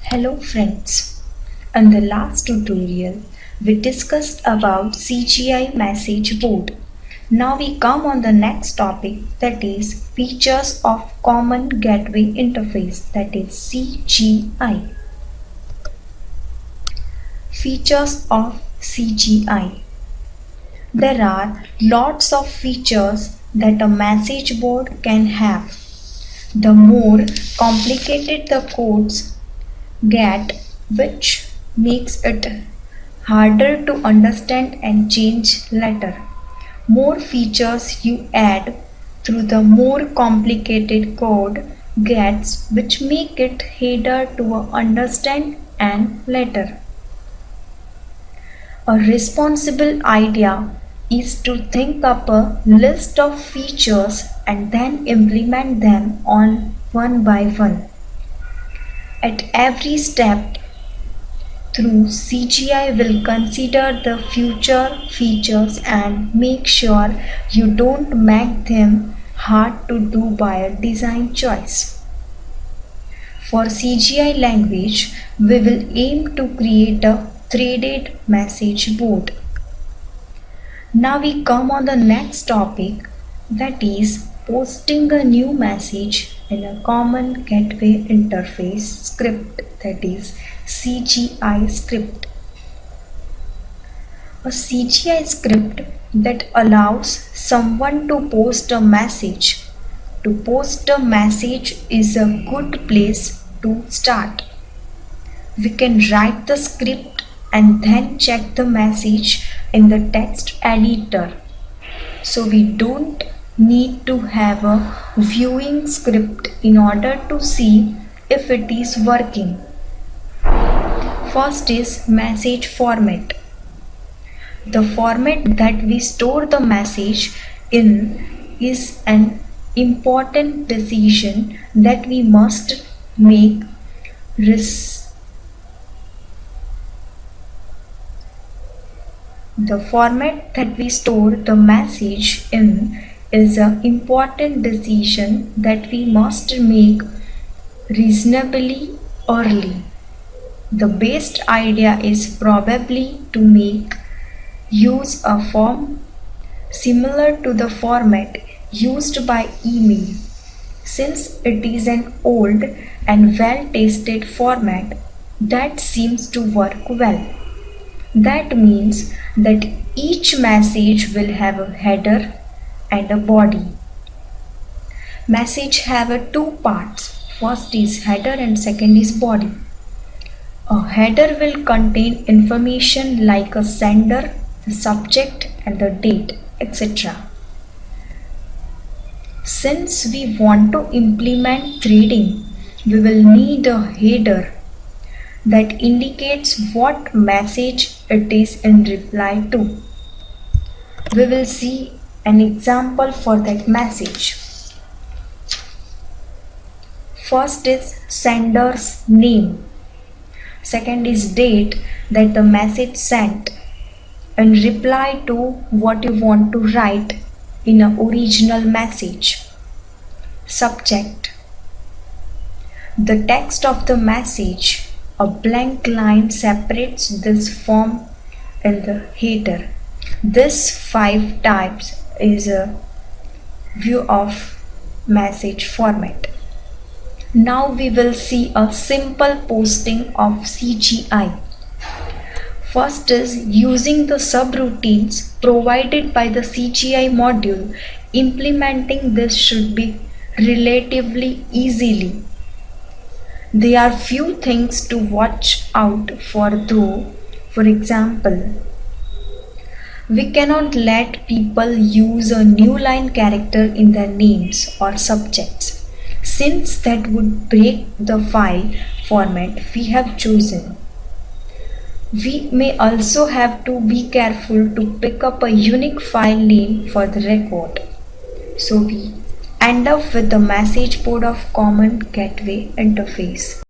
Hello friends, in the last tutorial we discussed about CGI message board. Now we come on the next topic, that is features of common gateway interface, that is CGI. Features of CGI. There are lots of features that a message board can have. The more complicated the codes get, which makes it harder to understand and change later. More features you add through the more complicated code gets, which make it harder to understand and later. A responsible idea is to think up a list of features and then implement them on one by one. At every step through, CGI will consider the future features and make sure you don't make them hard to do by a design choice. For CGI language, we will aim to create a threaded message board. Now we come on the next topic, that is posting a new message in a common gateway interface script, that is CGI script. A CGI script that allows someone to post a message. To post a message is a good place to start. We can write the script and then check the message in the text editor. So we don't need to have a viewing script in order to see if it is working. First is message format. The format that we store the message in is an important decision that we must make. The format that we store the message in is an important decision that we must make reasonably early. The best idea is probably to make use a form similar to the format used by email, since it is an old and well-tested format that seems to work well. That means that each message will have a header and a body. Message have two parts. First is header and second is body. A header will contain information like a sender, the subject and the date, etc. Since we want to implement threading, we will need a header that indicates what message it is in reply to. We will see an example for that message. First is sender's name. Second is date that the message sent in reply to what you want to write in an original message. Subject. The text of the message. A blank line separates this from in the header. This 5 types is a view of message format. Now we will see a simple posting of CGI. First is using the subroutines provided by the CGI module. Implementing this should be relatively easily. There are few things to watch out for though. For example, we cannot let people use a new line character in their names or subjects, since that would break the file format we have chosen. We may also have to be careful to pick up a unique file name for the record. So we end up with the message board of common gateway interface.